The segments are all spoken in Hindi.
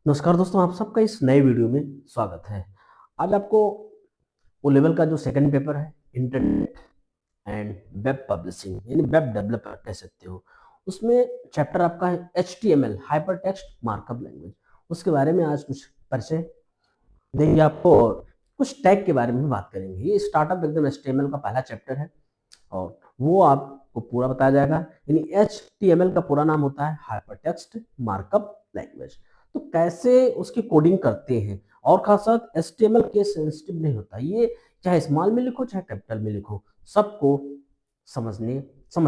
नमस्कार दोस्तों, आप सबका इस नए वीडियो में स्वागत है। आज आपको ओ लेवल का जो सेकंड पेपर है, इंटरनेट एंड वेब पब्लिशिंग यानी वेब डेवलपर कह सकते हो, उसमें चैप्टर आपका है HTML hyper text markup language. उसके बारे में आज कुछ परिचय देंगे आपको और कुछ टैग के बारे में भी बात करेंगे। ये स्टार्टअप एकदम HTML का पहला चैप्टर है और वो आपको पूरा बताया जाएगा। यानी HTML का पूरा नाम होता है हाइपर टेक्स्ट मार्कअप लैंग्वेज। तो कैसे उसकी कोडिंग करते हैं और खास साथ HTML केस सेंसिटिव नहीं होता, ये चाहे स्मॉल में लिखो चाहे कैपिटल में लिखो सबको समझ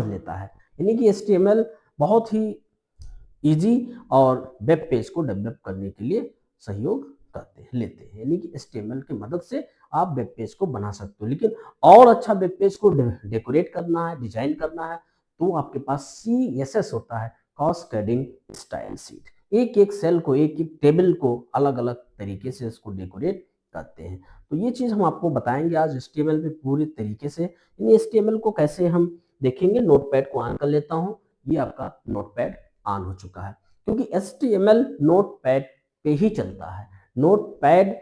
लेता है। यानी कि HTML बहुत ही इजी और वेब पेज को डेवलप करने के लिए सहयोग लेते हैं। यानी कि HTML की मदद से आप वेब पेज को बना सकते हो, लेकिन और अच्छा वेब पेज को डेकोरेट करना है, डिजाइन करना है, तो आपके पास CSS होता है, कास्केडिंग स्टाइल शीट। एक एक सेल को, एक एक टेबल को अलग अलग तरीके से इसको डेकोरेट करते हैं। तो ये चीज हम आपको बताएंगे आज HTML पे पूरी तरीके से। इन HTML को कैसे हम देखेंगे। नोटपैड को ऑन कर लेता हूँ। ये आपका नोटपैड ऑन हो चुका है, क्योंकि HTML नोटपैड पे ही चलता है। नोटपैड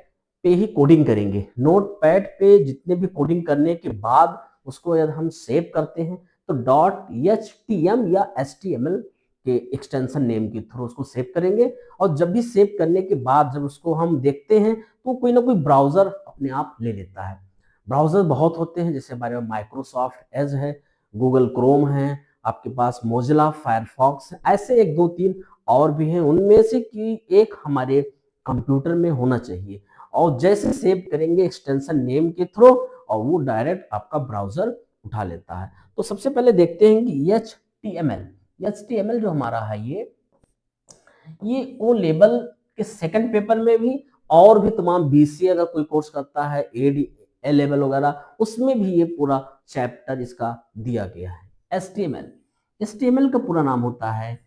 पे ही कोडिंग करेंगे। नोटपैड पे जितने भी कोडिंग करने के बाद उसको यदि हम सेव करते हैं तो .htm या HTML के एक्सटेंशन नेम के थ्रू उसको सेव करेंगे। और जब भी सेव करने के बाद जब उसको हम देखते हैं तो कोई ना कोई ब्राउजर अपने आप ले लेता है। ब्राउजर बहुत होते हैं, जैसे हमारे माइक्रोसॉफ्ट एज है, गूगल क्रोम है, आपके पास मोजिला फायरफॉक्स, ऐसे एक दो तीन और भी हैं। उनमें से कि एक हमारे कंप्यूटर में होना चाहिए। और जैसे सेव करेंगे एक्सटेंशन नेम के थ्रू और वो डायरेक्ट आपका ब्राउजर उठा लेता है। तो सबसे पहले देखते हैं कि HTML जो हमारा है, ये ओ लेवल के सेकंड पेपर में भी और भी तमाम BCA अगर कोई कोर्स करता है, A लेवल वगैरह, उसमें भी ये पूरा चैप्टर इसका दिया गया है। HTML का पूरा नाम होता है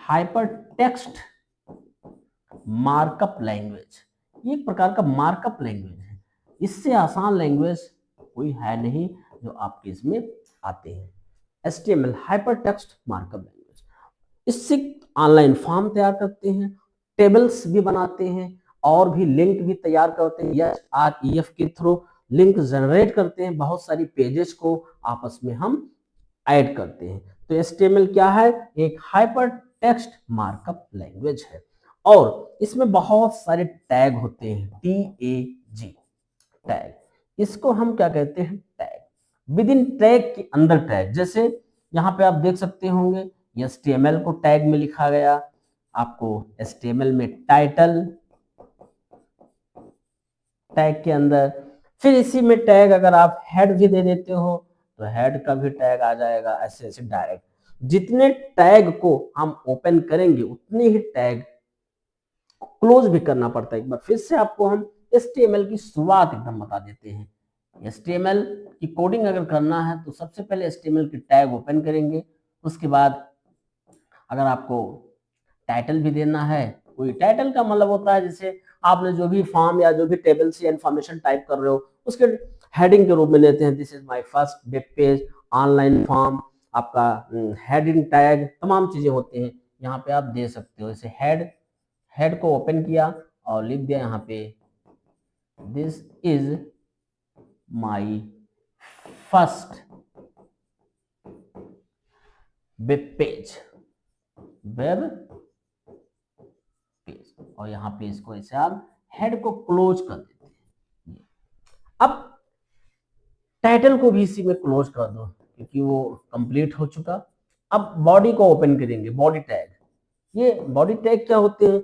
हाइपर टेक्स्ट मार्कअप लैंग्वेज। ये एक प्रकार का मार्कअप लैंग्वेज है। इससे आसान लैंग्वेज कोई है नहीं जो आपके इसमें आते हैं। HTML hyper text markup language, इससे ऑनलाइन फॉर्म तैयार करते हैं, टेबल्स भी बनाते हैं और भी लिंक भी तैयार करते हैं। या REF के थ्रू लिंक जनरेट करते हैं। बहुत सारी पेजेस को आपस में हम ऐड करते हैं। तो HTML क्या है? एक हाइपर टेक्स्ट मार्कअप लैंग्वेज है और इसमें बहुत सारे टैग होते हैं। TAG टैग, इसको हम क्या कहते हैं? टैग। विद इन टैग के अंदर टैग, जैसे यहाँ पे आप देख सकते होंगे HTML को टैग में लिखा गया, आपको HTML में टाइटल टैग के अंदर, फिर इसी में टैग अगर आप हेड भी दे देते हो तो हेड का भी टैग आ जाएगा। ऐसे ऐसे डायरेक्ट जितने टैग को हम ओपन करेंगे उतने ही टैग क्लोज भी करना पड़ता है। एक बार फिर से आपको हम HTML की शुरुआत एकदम बता देते हैं। HTML की कोडिंग अगर करना है तो सबसे पहले HTML की टैग ओपन करेंगे। उसके बाद अगर आपको टाइटल भी देना है, कोई टाइटल का मतलब होता है जैसे आपने जो भी फॉर्म या जो भी टेबल से इंफॉर्मेशन टाइप कर रहे हो उसके हेडिंग के रूप में लेते हैं। This is my first web page, online form, आपका हेडिंग टैग, तमाम चीजें होते हैं। यहाँ पे आप दे सकते हो। जैसे हेड को ओपन किया और लिख दिया यहाँ पे this is my first web page, और यहाँ पे इसको ऐसे आप हेड को क्लोज कर देते हैं। अब टाइटल को भी इसी में क्लोज कर दो क्योंकि वो कंप्लीट हो चुका। अब बॉडी को ओपन करेंगे, बॉडी टैग। ये बॉडी टैग क्या होते हैं?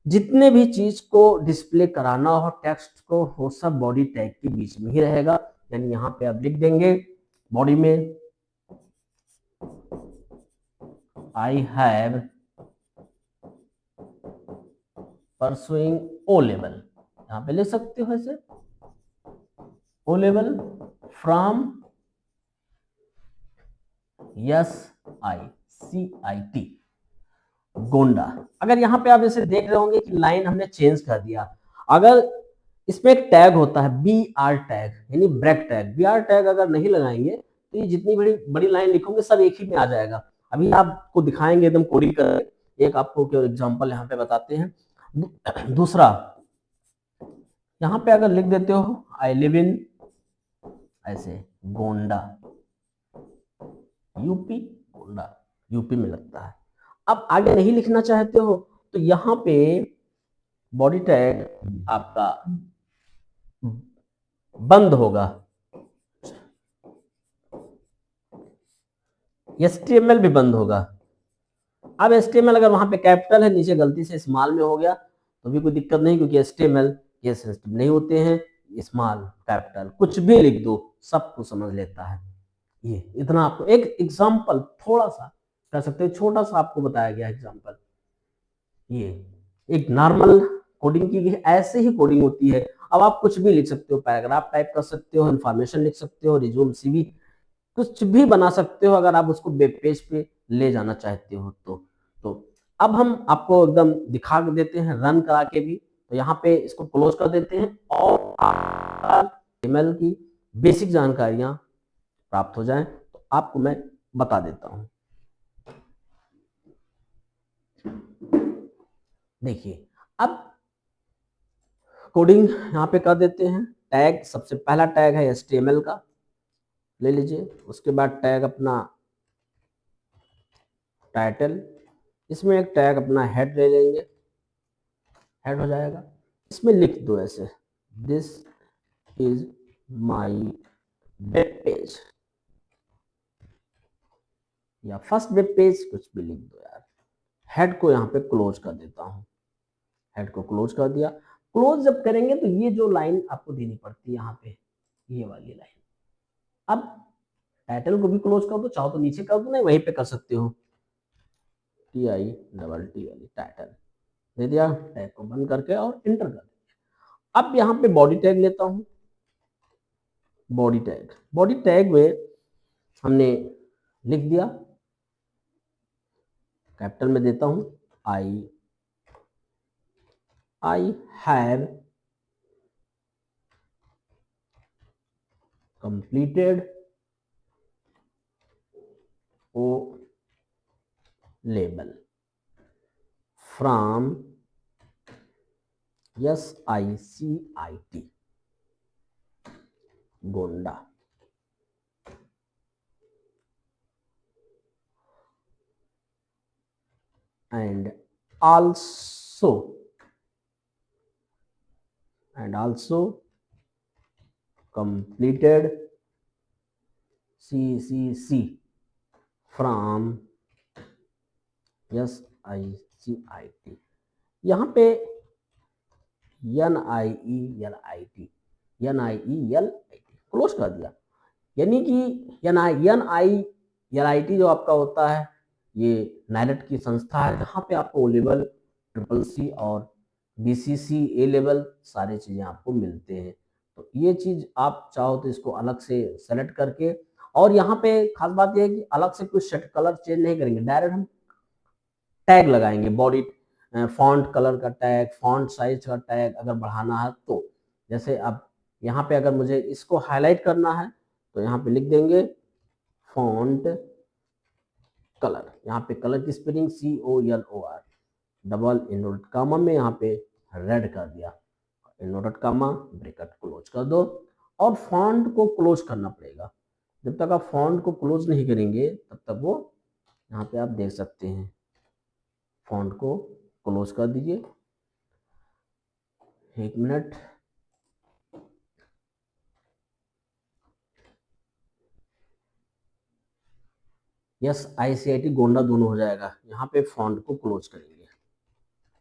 जितने भी चीज को डिस्प्ले कराना हो टेक्स्ट को, वो सब बॉडी टैग के बीच में ही रहेगा। यानी यहाँ पे आप लिख देंगे बॉडी में I have pursuing O level, यहाँ पे लिख सकते हो ऐसे O level from SICIT Gonda. अगर यहाँ पे आप जैसे देख रहे होंगे कि लाइन हमने चेंज कर दिया। अगर इसमें एक टैग होता है BR टैग यानी ब्रेक टैग, BR टैग अगर नहीं लगाएंगे तो ये जितनी बड़ी बड़ी लाइन लिखोगे सब एक ही में आ जाएगा। अभी आपको दिखाएंगे एकदम कोडिंग कर, एक आपको केवल एग्जांपल यहाँ पे बताते हैं। दूसरा, यहाँ पे अगर लिख देते हो आई लिव इन ऐसे गोंडा, यूपी, गोंडा यूपी में लगता है। अब आगे नहीं लिखना चाहते हो तो यहाँ पे बॉडी टैग आपका बंद होगा, HTML भी बंद होगा। अब HTML अगर वहां पे कैपिटल है, नीचे गलती से स्मॉल में हो गया तो भी कोई दिक्कत नहीं, क्योंकि HTML ये सेंसिटिव नहीं होते हैं। स्मॉल कैपिटल कुछ भी लिख दो, सबको समझ लेता है। ये इतना आपको एक एग्जांपल थोड़ा सा कह सकते हैं, छोटा सा आपको बताया गया एग्जांपल। ये एक नॉर्मल कोडिंग की ऐसे ही कोडिंग होती है। अब आप कुछ भी लिख सकते हो, पैराग्राफ टाइप कर सकते हो, इन्फॉर्मेशन लिख सकते हो, रिज्यूम, CV, कुछ भी बना सकते हो अगर आप उसको वेब पेज पे ले जाना चाहते हो तो अब हम आपको एकदम दिखा देते हैं रन करा के भी। तो यहाँ पे इसको क्लोज कर देते हैं और ईमेल की बेसिक जानकारियां प्राप्त हो जाएं तो आपको मैं बता देता हूं। देखिए, अब कोडिंग यहाँ पे कर देते हैं। टैग, सबसे पहला टैग है HTML का, ले लीजिए। उसके बाद टैग अपना टाइटल, इसमें एक टैग अपना हेड ले लेंगे, हेड हो जाएगा। इसमें लिख दो ऐसे, this is my web page या फर्स्ट वेब पेज, कुछ भी लिख दो यार। हेड को यहाँ पे क्लोज कर देता हूँ, हेड को क्लोज कर दिया। क्लोज जब करेंगे तो ये जो लाइन आपको देनी पड़ती है यहाँ पे, ये वाली लाइन। अब टाइटल को भी क्लोज कर दो, चाहो तो नीचे कर दो, नहीं वहीं पे कर सकते हो, TITT वाली टाइटल दे दिया। टैग को बंद करके और इंटर कर दिया। अब यहाँ पे बॉडी टैग लेता हूँ। बॉडी टैग में हमने लिख दिया, कैपिटल में देता हूँ, I have completed O level from SICIT Gonda and also completed CCC from SICIT। यहाँ पे NIELIT क्लोज कर दिया। यानी कि NIELIT जो आपका होता है, ये नाइलेट की संस्था है, जहाँ पे आपको ओ लेवल, CCC और BCC A लेवल सारी चीज़ें आपको मिलते हैं। तो ये चीज़ आप चाहो तो इसको अलग से सेलेक्ट करके, और यहाँ पे खास बात यह है कि अलग से कुछ सेट कलर चेंज नहीं करेंगे, डायरेक्ट हम टैग लगाएंगे, बॉडी फॉन्ट कलर का टैग, फॉन्ट साइज का टैग अगर बढ़ाना है तो। जैसे अब यहाँ पे अगर मुझे इसको हाईलाइट करना है तो यहाँ पे लिख देंगे फॉन्ट कलर, यहाँ पे कलर की spelling COLOR, double inverted comma में यहाँ पे रेड कर दिया, इनवर्टेड कामा, ब्रैकेट क्लोज कर दो। और फॉन्ट को क्लोज करना पड़ेगा, जब तक आप फॉन्ट को क्लोज नहीं करेंगे तब तक वो, यहाँ पे आप देख सकते हैं, फॉन्ट को क्लोज कर दीजिए। 1 मिनट, SICIT गोंडा दोनों हो जाएगा। यहाँ पे फॉन्ट को क्लोज करेंगे,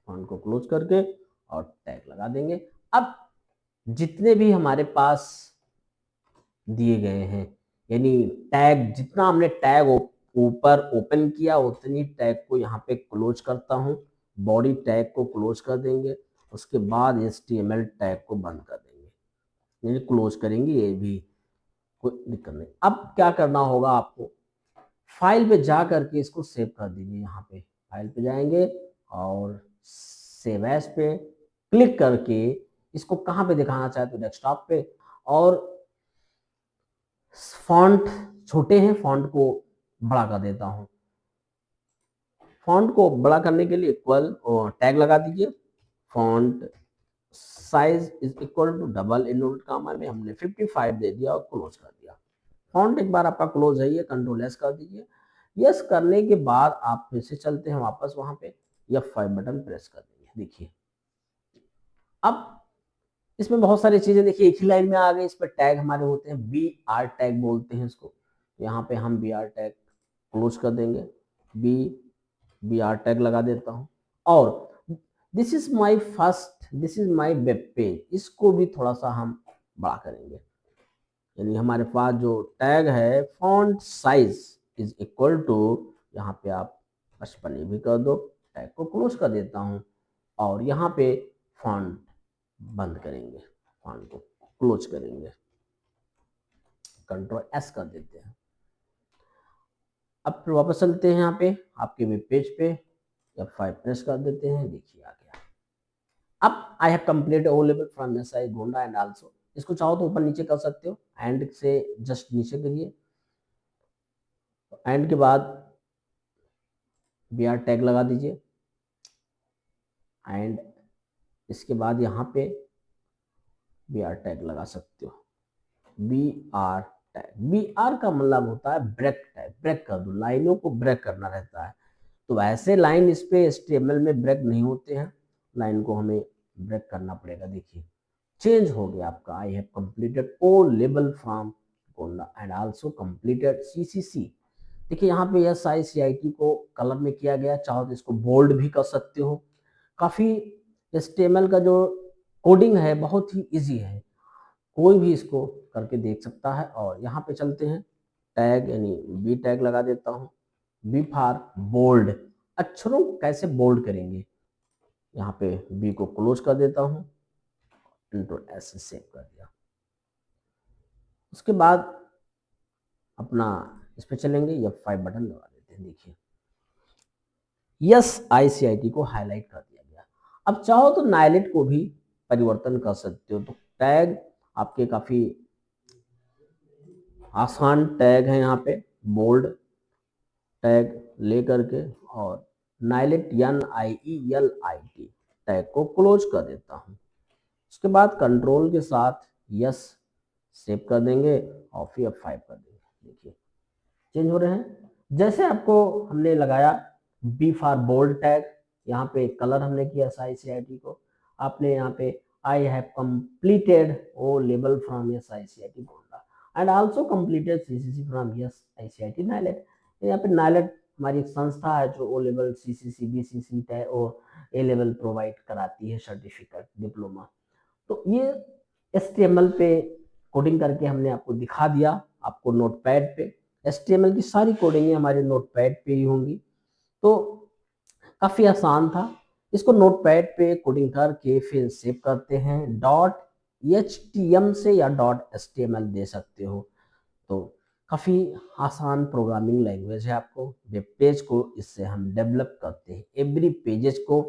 फॉन्ट को क्लोज करके और टैग लगा देंगे। अब जितने भी हमारे पास दिए गए हैं, यानी टैग, जितना हमने टैग ऊपर ओपन किया उतनी टैग को यहाँ पे क्लोज करता हूँ। बॉडी टैग को क्लोज कर देंगे, उसके बाद HTML टैग को बंद कर देंगे, यानी क्लोज करेंगे, ये भी कोई दिक्कत नहीं। अब क्या करना होगा आपको, फाइल पे जा करके इसको सेव कर दीजिए। यहाँ पे फाइल पे जाएंगे और सेव एज पे क्लिक करके इसको कहाँ पे दिखाना चाहते हो, डेस्कटॉप पे। और फॉन्ट छोटे हैं, फॉन्ट को बड़ा कर देता हूँ, फॉन्ट को बड़ा करने के लिए इक्वल टैग लगा दीजिए, font size is equal to double inverted comma में हमने 55 दे दिया और क्लोज कर दिया। फॉन्ट एक बार आपका क्लोज है, ये कंट्रोल एस कर दीजिए। यस करने के बाद आप फिर से चलते हैं वापस वहां पे, F5 बटन प्रेस कर देंगे। देखिए अब इसमें बहुत सारी चीजें, देखिए एक ही लाइन में आ गई। इस पर टैग हमारे होते हैं, BR टैग बोलते हैं इसको। यहाँ पे हम BR टैग क्लोज कर देंगे, BR टैग लगा देता हूँ। और this is my web page, इसको भी थोड़ा सा हम बड़ा करेंगे। यानी हमारे पास जो टैग है font size is equal to, यहाँ पे आप 55 भी कर दो, टैग को क्लोज कर देता हूँ और यहाँ पे फॉन्ट बंद करेंगे, फॉन्ट को क्लोज करेंगे, कंट्रोल एस कर देते हैं। अब फिर वापस चलते हैं यहाँ पे आपके वेब पेज पे, F5 प्रेस कर देते हैं। देखिए आ गया। अब I have completed O level from SI Gonda and also, इसको चाहो तो ऊपर नीचे कर सकते हो, एंड से जस्ट नीचे करिए। एंड के बाद BR टैग लगा दीजिए एंड इसके बाद यहाँ पे BR टैग लगा सकते हो, BR टैग। BR का मतलब होता है ब्रेक टैग, ब्रेक कर दो, लाइनों को ब्रेक करना रहता है। तो वैसे लाइन इस पे HTML में ब्रेक नहीं होते हैं, लाइन को हमें ब्रेक करना पड़ेगा। देखिए चेंज हो गया आपका, I have completed O level from Gonda and also completed CCC। देखिए यहाँ पे SICIT को कलर में किया गया, चाहो तो इसको बोल्ड भी कर सकते हो। काफी HTML का जो कोडिंग है बहुत ही इजी है, कोई भी इसको करके देख सकता है। और यहाँ पे चलते हैं टैग, यानी B टैग लगा देता हूँ, B फॉर बोल्ड। अक्षरों को कैसे बोल्ड करेंगे, यहाँ पे B को क्लोज कर देता हूँ, कंट्रोल S से सेव कर दिया। उसके बाद अपना इस पे चलेंगे, F5 बटन दबा देते हैं। देखिए SICIT को हाईलाइट कर दिया गया। अब चाहो तो नाइलेट को भी परिवर्तन कर सकते हो। तो टैग आपके काफी आसान टैग है, यहाँ पे बोल्ड टैग ले करके और नाइलेट NIELIT टैग को क्लोज कर देता हूँ। उसके बाद कंट्रोल के साथ यस सेव कर देंगे और फिर F5 कर देंगे। देखिए चेंज हो रहे हैं। जैसे आपको हमने लगाया B फॉर बोल्ड टैग, यहाँ पे कलर हमने किया SICIT को, आपने यहाँ पे I have completed O level from SICIT Gonda and also completed CCC from SICIT NIELIT. यहाँ पे नाइलेट हमारी एक संस्था है जो O level CCC BCC tag और A लेवल प्रोवाइड कराती है, सर्टिफिकेट डिप्लोमा। तो ये HTML पे कोडिंग करके हमने आपको दिखा दिया, आपको नोटपैड पे। HTML की सारी कोडिंगें हमारे नोटपैड पे ही होंगी, तो काफी आसान था। इसको नोटपैड पे कोडिंग करके फिर सेव करते हैं, .htm से या .html दे सकते हो। तो काफी आसान प्रोग्रामिंग लैंग्वेज है। आपको वेब पेज को इससे हम डेवलप करते हैं, एवरी पेजेस को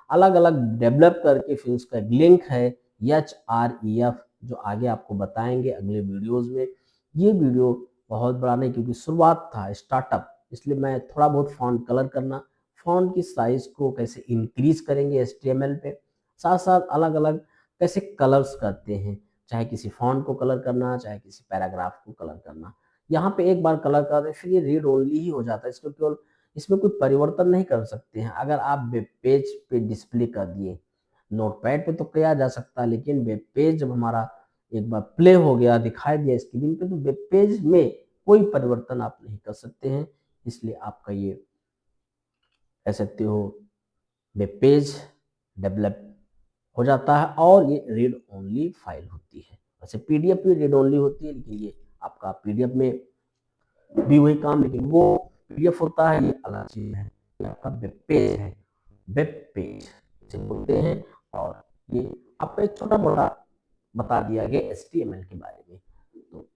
अलग अलग डेवलप करके फिर उसका लिंक है href, जो आगे आपको बताएंगे अगले वीडियोस में। ये वीडियो बहुत बड़ा नहीं, क्योंकि शुरुआत था, स्टार्टअप, इसलिए मैं थोड़ा बहुत फॉन्ट कलर करना, फॉन्ट की साइज को कैसे इंक्रीज करेंगे HTML पे, साथ साथ अलग अलग कैसे कलर्स करते हैं, चाहे किसी फॉन्ट को कलर करना, चाहे किसी पैराग्राफ को कलर करना। यहाँ पे एक बार कलर कर दे फिर ये रीड ओनली ही हो जाता है, इसको केवल इसमें कोई परिवर्तन नहीं कर सकते हैं। अगर आप वेब पेज पे डिस्प्ले कर दिए, नोटपैड पे तो किया जा सकता है, लेकिन वेब पेज जब हमारा एक बार प्ले हो गया, दिखाई दिया स्क्रीन पे, तो वेब पेज में कोई परिवर्तन आप नहीं कर सकते हैं। इसलिए आपका ये कह सकते हो वेब पेज डेवलप हो जाता है और ये रीड ओनली फाइल होती है। वैसे PDF भी रीड ओनली होती है, लेकिन ये आपका PDF में भी वही काम, लेकिन वो PDF होता है, ये अलग चीज है। ये आपका वेब पेज है, वेब पेज इसे बोलते हैं। और ये आपको एक छोटा मोटा बता दिया गया HTML के बारे में। तो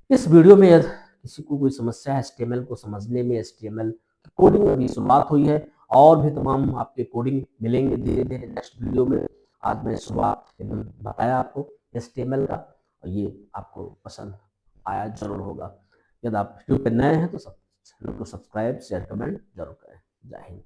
इस वीडियो में यदि किसी को कोई समस्या है HTML को समझने में, HTML की कोडिंग अभी शुरुआत हुई है, और भी तमाम आपके कोडिंग मिलेंगे धीरे धीरे नेक्स्ट वीडियो में। आज मैं शुरुआत बताया आपको HTML का, और ये आपको पसंद आया जरूर होगा। यदि आप यूट्यूब पे नए हैं तो चैनल को सब्सक्राइब शेयर कमेंट जरूर करें। जय हिंद।